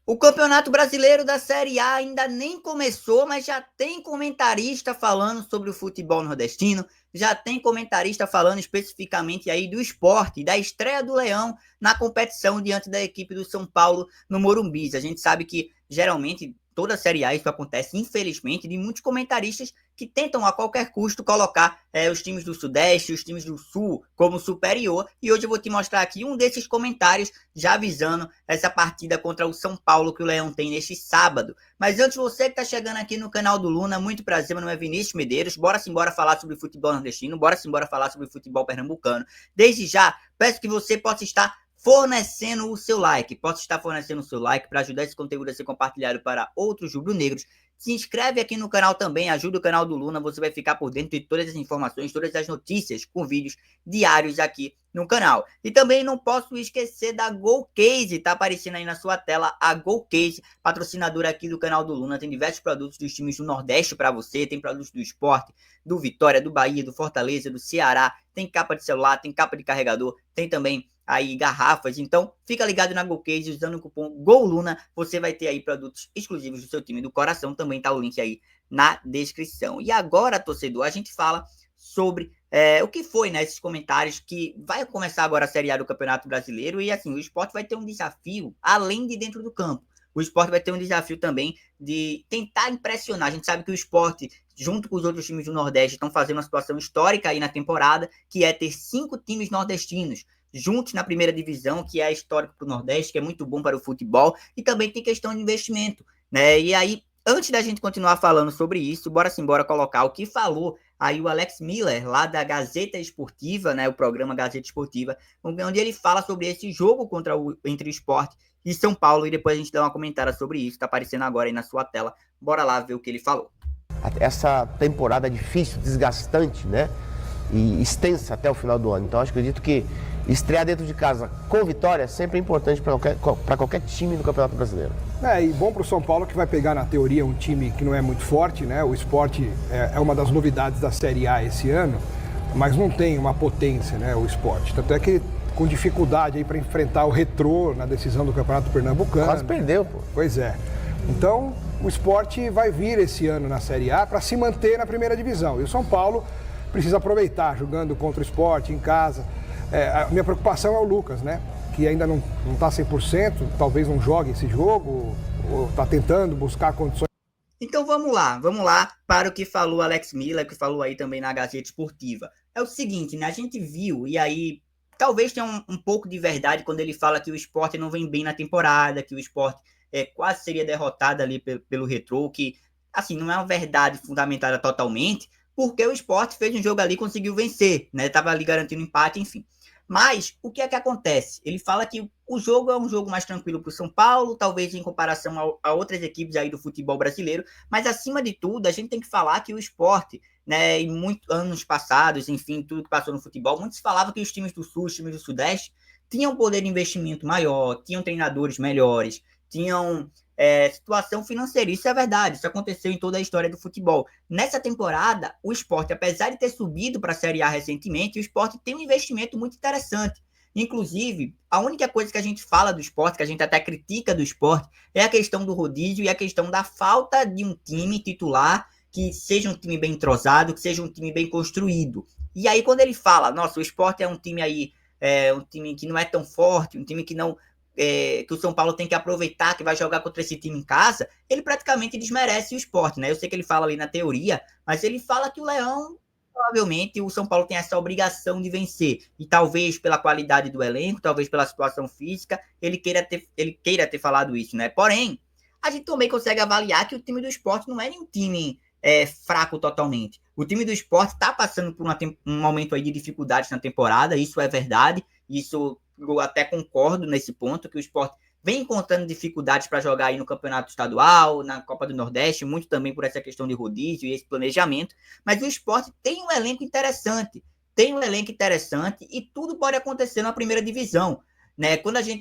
O Campeonato Brasileiro da Série A ainda nem começou, mas já tem comentarista falando sobre o futebol nordestino, já tem comentarista falando especificamente aí do esporte, da estreia do Leão na competição diante da equipe do São Paulo no Morumbi. A gente sabe que geralmente toda a Série A isso acontece, infelizmente, de muitos comentaristas que tentam a qualquer custo colocar os times do Sudeste, os times do Sul como superior. E hoje eu vou te mostrar aqui um desses comentários já avisando essa partida contra o São Paulo que o Leão tem neste sábado. Mas antes, você que está chegando aqui no canal do Luna, muito prazer, meu nome é Vinícius Medeiros. Bora simbora falar sobre futebol nordestino, bora simbora falar sobre futebol pernambucano. Desde já, peço que você possa estar fornecendo o seu like. Posso estar fornecendo o seu like para ajudar esse conteúdo a ser compartilhado para outros rubro-negros. Se inscreve aqui no canal também, ajuda o canal do Luna, você vai ficar por dentro de todas as informações, todas as notícias com vídeos diários aqui no canal. E também não posso esquecer da GoCase, tá aparecendo aí na sua tela a GoCase, patrocinadora aqui do canal do Luna, tem diversos produtos dos times do Nordeste para você, tem produtos do Sport, do Vitória, do Bahia, do Fortaleza, do Ceará, tem capa de celular, tem capa de carregador, tem também aí garrafas. Então fica ligado na GoCase, usando o cupom GOLUNA, você vai ter aí produtos exclusivos do seu time do coração, também tá o link aí na descrição. E agora, torcedor, a gente fala sobre o que foi, né, esses comentários que vai começar agora a Série A do Campeonato Brasileiro e assim, o Sport vai ter um desafio além de dentro do campo. O Sport vai ter um desafio também de tentar impressionar. A gente sabe que o Sport, junto com os outros times do Nordeste, estão fazendo uma situação histórica aí na temporada, que é ter 5 times nordestinos juntos na primeira divisão, que é histórico para o Nordeste, que é muito bom para o futebol, e também tem questão de investimento, né? E aí, antes da gente continuar falando sobre isso, bora simbora colocar o que falou aí o Alex Miller, lá da Gazeta Esportiva, né, o programa Gazeta Esportiva, onde ele fala sobre esse jogo entre o Sport e São Paulo, e depois a gente dá uma comentária sobre isso, tá aparecendo agora aí na sua tela. Bora lá ver o que ele falou. Essa temporada difícil, desgastante, né, e extensa até o final do ano. Então, acho que acredito que estrear dentro de casa com vitória é sempre importante para qualquer time do Campeonato Brasileiro. E bom para o São Paulo, que vai pegar, na teoria, um time que não é muito forte, né? O Sport é uma das novidades da Série A esse ano, mas não tem uma potência, né, o Sport. Tanto é que com dificuldade aí para enfrentar o Retrô na decisão do Campeonato Pernambucano. Quase perdeu, pô. Pois é. Então, o Sport vai vir esse ano na Série A para se manter na primeira divisão. E o São Paulo precisa aproveitar, jogando contra o Sport em casa. A minha preocupação é o Lucas, né? Que ainda não está 100%, talvez não jogue esse jogo, ou está tentando buscar condições. Então vamos lá para o que falou Alex Miller, que falou aí também na Gazeta Esportiva. É o seguinte, né? A gente viu, e aí talvez tenha um pouco de verdade quando ele fala que o Sport não vem bem na temporada, que o Sport quase seria derrotado ali pelo Retrô, que assim, não é uma verdade fundamentada totalmente, porque o Sport fez um jogo ali e conseguiu vencer, né? Tava ali garantindo empate, enfim. Mas o que é que acontece? Ele fala que o jogo é um jogo mais tranquilo para o São Paulo, talvez em comparação a outras equipes aí do futebol brasileiro, mas acima de tudo, a gente tem que falar que o Sport, né, em muitos anos passados, enfim, tudo que passou no futebol, muitos falavam que os times do Sul, os times do Sudeste, tinham poder de investimento maior, tinham treinadores melhores, tinham situação financeira. Isso é verdade, isso aconteceu em toda a história do futebol. Nessa temporada, o Sport, apesar de ter subido para a Série A recentemente, o Sport tem um investimento muito interessante. Inclusive, a única coisa que a gente fala do Sport, que a gente até critica do Sport, é a questão do rodízio e a questão da falta de um time titular que seja um time bem entrosado, que seja um time bem construído. E aí, quando ele fala, nossa, o Sport é um time aí, um time que não é tão forte, um time que não que o São Paulo tem que aproveitar, que vai jogar contra esse time em casa, ele praticamente desmerece o Sport, né? Eu sei que ele fala ali na teoria, mas ele fala que o Leão, provavelmente, o São Paulo tem essa obrigação de vencer. E talvez pela qualidade do elenco, talvez pela situação física, ele queira ter falado isso, né? Porém, a gente também consegue avaliar que o time do Sport não é nenhum time fraco totalmente. O time do Sport está passando por um momento aí de dificuldades na temporada, isso é verdade, isso eu até concordo nesse ponto, que o Sport vem encontrando dificuldades para jogar aí no Campeonato Estadual, na Copa do Nordeste, muito também por essa questão de rodízio e esse planejamento, mas o Sport tem um elenco interessante, e tudo pode acontecer na primeira divisão, né? Quando eu sei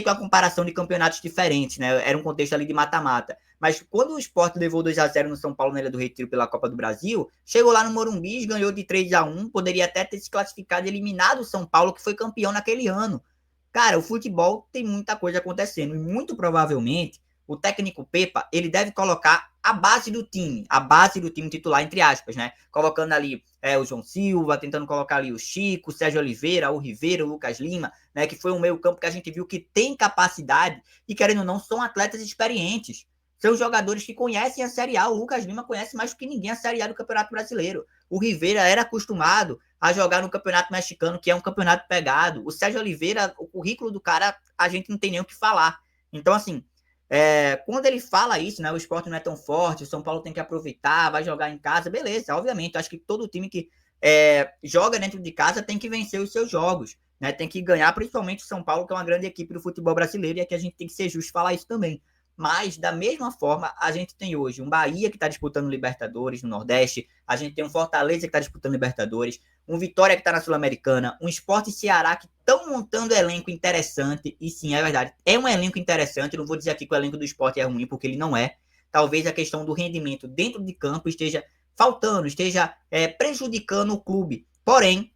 que é uma comparação de campeonatos diferentes, né? Era um contexto ali de mata-mata, mas quando o Sport levou 2-0 no São Paulo na Ilha do Retiro pela Copa do Brasil, chegou lá no Morumbi, ganhou de 3-1, poderia até ter se classificado e eliminado o São Paulo, que foi campeão naquele ano. cara, o futebol tem muita coisa acontecendo e muito provavelmente o técnico Pepa, ele deve colocar a base do time titular, entre aspas, né? Colocando ali o João Silva, tentando colocar ali o Chico, o Sérgio Oliveira, o Riveiro, o Lucas Lima, né? Que foi um meio campo que a gente viu que tem capacidade e, querendo ou não, são atletas experientes. São jogadores que conhecem a Série A. O Lucas Lima conhece mais do que ninguém a Série A do Campeonato Brasileiro. O Riveira era acostumado a jogar no Campeonato Mexicano, que é um campeonato pegado. O Sérgio Oliveira, o currículo do cara, a gente não tem nem o que falar. Então, assim, quando ele fala isso, né, o Sport não é tão forte, o São Paulo tem que aproveitar, vai jogar em casa, beleza, obviamente. Acho que todo time que joga dentro de casa tem que vencer os seus jogos, né, tem que ganhar, principalmente o São Paulo, que é uma grande equipe do futebol brasileiro, e aqui a gente tem que ser justo falar isso também. Mas, da mesma forma, a gente tem hoje um Bahia que está disputando Libertadores no Nordeste, a gente tem um Fortaleza que está disputando Libertadores, um Vitória que está na Sul-Americana, um Sport e Ceará que estão montando elenco interessante, e sim, é verdade, é um elenco interessante, não vou dizer aqui que o elenco do Sport é ruim, porque ele não é. Talvez a questão do rendimento dentro de campo esteja faltando, esteja prejudicando o clube. Porém,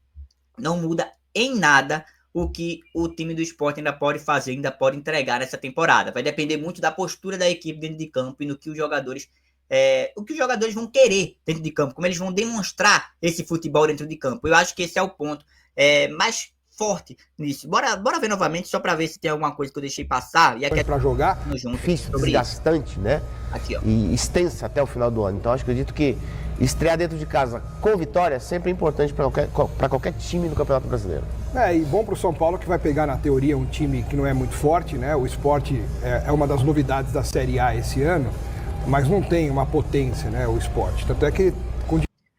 não muda em nada o que o time do Sport ainda pode fazer, ainda pode entregar nessa temporada. Vai depender muito da postura da equipe dentro de campo e no que os jogadores vão querer dentro de campo, como eles vão demonstrar esse futebol dentro de campo. Eu acho que esse é o ponto mais forte nisso. Bora ver novamente, só para ver se tem alguma coisa que eu deixei passar. E aqui para jogar, difícil, desgastante, né? Aqui, ó. E extensa até o final do ano. Então, acho que acredito que estrear dentro de casa com vitória é sempre importante para qualquer time do Campeonato Brasileiro. E bom para o São Paulo, que vai pegar, na teoria, um time que não é muito forte, né? O Sport é uma das novidades da Série A esse ano, mas não tem uma potência, né? O Sport. Tanto é que...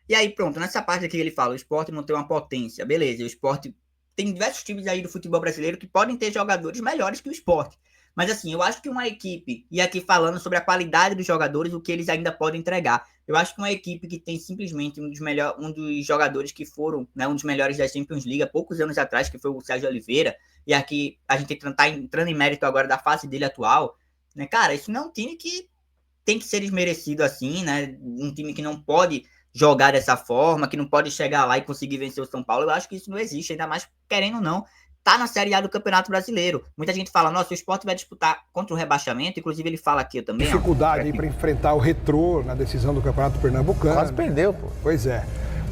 E aí, pronto, nessa parte aqui ele fala, o Sport não tem uma potência. Beleza, o Sport tem diversos times aí do futebol brasileiro que podem ter jogadores melhores que o Sport. Mas assim, eu acho que uma equipe, e aqui falando sobre a qualidade dos jogadores, o que eles ainda podem entregar, eu acho que uma equipe que tem simplesmente um dos jogadores que foram, né, um dos melhores da Champions League há poucos anos atrás, que foi o Sérgio Oliveira, e aqui a gente tá entrando em mérito agora da fase dele atual, né, cara, isso não é um time que tem que ser desmerecido assim, né, um time que não pode jogar dessa forma, que não pode chegar lá e conseguir vencer o São Paulo. Eu acho que isso não existe, ainda mais querendo ou não, tá na Série A do Campeonato Brasileiro. Muita gente fala, nossa, o Sport vai disputar contra o rebaixamento, inclusive ele fala aqui também. Dificuldade aí para enfrentar o Retrô na decisão do Campeonato Pernambucano. Quase perdeu, pô. Pois é.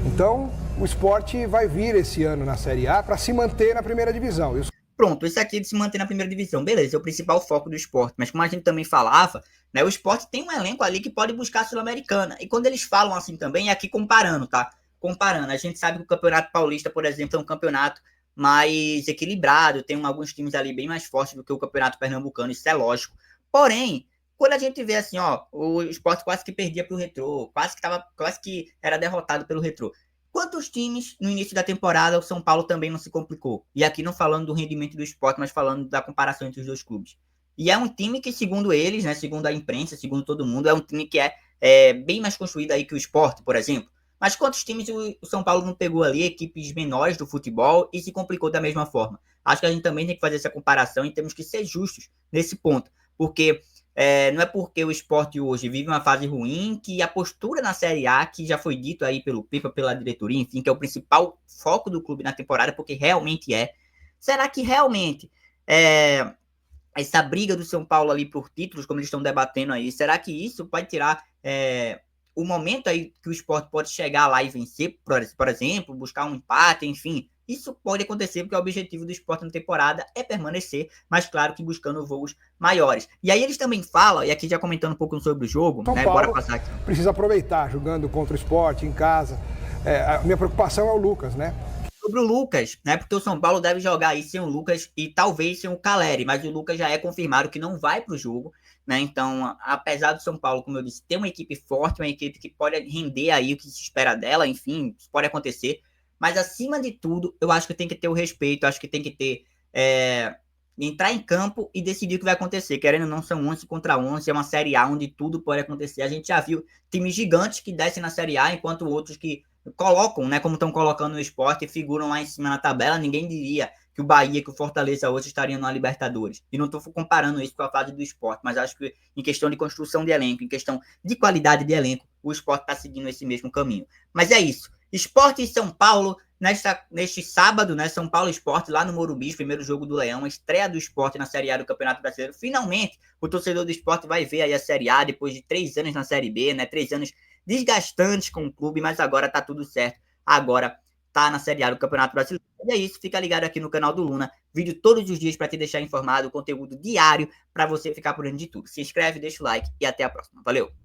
Então, o Sport vai vir esse ano na Série A para se manter na primeira divisão. Pronto, esse aqui de se manter na primeira divisão, beleza, é o principal foco do Sport, mas como a gente também falava, né, o Sport tem um elenco ali que pode buscar a Sul-Americana, e quando eles falam assim também, é aqui comparando, tá? Comparando, a gente sabe que o Campeonato Paulista, por exemplo, é um campeonato mais equilibrado, tem alguns times ali bem mais fortes do que o Campeonato Pernambucano, isso é lógico, porém, quando a gente vê assim, ó, o Sport quase que perdia pro Retrô, quase que era derrotado pelo Retrô. Quantos times no início da temporada o São Paulo também não se complicou? E aqui não falando do rendimento do Sport, mas falando da comparação entre os dois clubes. E é um time que, segundo eles, né, segundo a imprensa, segundo todo mundo, é um time que é bem mais construído aí que o Sport, por exemplo. Mas quantos times o São Paulo não pegou ali, equipes menores do futebol, e se complicou da mesma forma? Acho que a gente também tem que fazer essa comparação e temos que ser justos nesse ponto. Porque não é porque o Sport hoje vive uma fase ruim que a postura na Série A, que já foi dito aí pelo Pepa, pela diretoria, enfim, que é o principal foco do clube na temporada, porque realmente é. Será que realmente essa briga do São Paulo ali por títulos, como eles estão debatendo aí, será que isso pode tirar o momento aí que o Sport pode chegar lá e vencer, por exemplo, buscar um empate, enfim? Isso pode acontecer porque o objetivo do Sport na temporada é permanecer, mas claro que buscando voos maiores. E aí eles também falam, e aqui já comentando um pouco sobre o jogo, São né, Paulo bora passar aqui. Precisa aproveitar, jogando contra o Sport em casa. A minha preocupação é o Lucas, né? Sobre o Lucas, né, porque o São Paulo deve jogar aí sem o Lucas e talvez sem o Caleri, mas o Lucas já é confirmado que não vai para o jogo, né, então apesar do São Paulo, como eu disse, ter uma equipe forte, uma equipe que pode render aí o que se espera dela, enfim, isso pode acontecer. Mas, acima de tudo, eu acho que tem que ter o respeito, acho que tem que ter... entrar em campo e decidir o que vai acontecer. Querendo ou não, são 11 contra 11, é uma Série A onde tudo pode acontecer. A gente já viu times gigantes que descem na Série A, enquanto outros que colocam, né, como estão colocando no Sport, e figuram lá em cima na tabela. Ninguém diria que o Bahia, que o Fortaleza hoje estariam na Libertadores. E não estou comparando isso com a fase do Sport, mas acho que em questão de construção de elenco, em questão de qualidade de elenco, o Sport está seguindo esse mesmo caminho. Mas é isso. Sport e São Paulo Neste sábado, né, São Paulo Sport lá no Morumbi, primeiro jogo do Leão, a estreia do Sport na Série A do Campeonato Brasileiro. Finalmente, o torcedor do Sport vai ver aí a Série A depois de 3 anos na Série B, né? 3 anos desgastantes com o clube, mas agora tá tudo certo. Agora tá na Série A do Campeonato Brasileiro. E é isso, fica ligado aqui no canal do Luna. Vídeo todos os dias para te deixar informado, conteúdo diário para você ficar por dentro de tudo. Se inscreve, deixa o like e até a próxima. Valeu!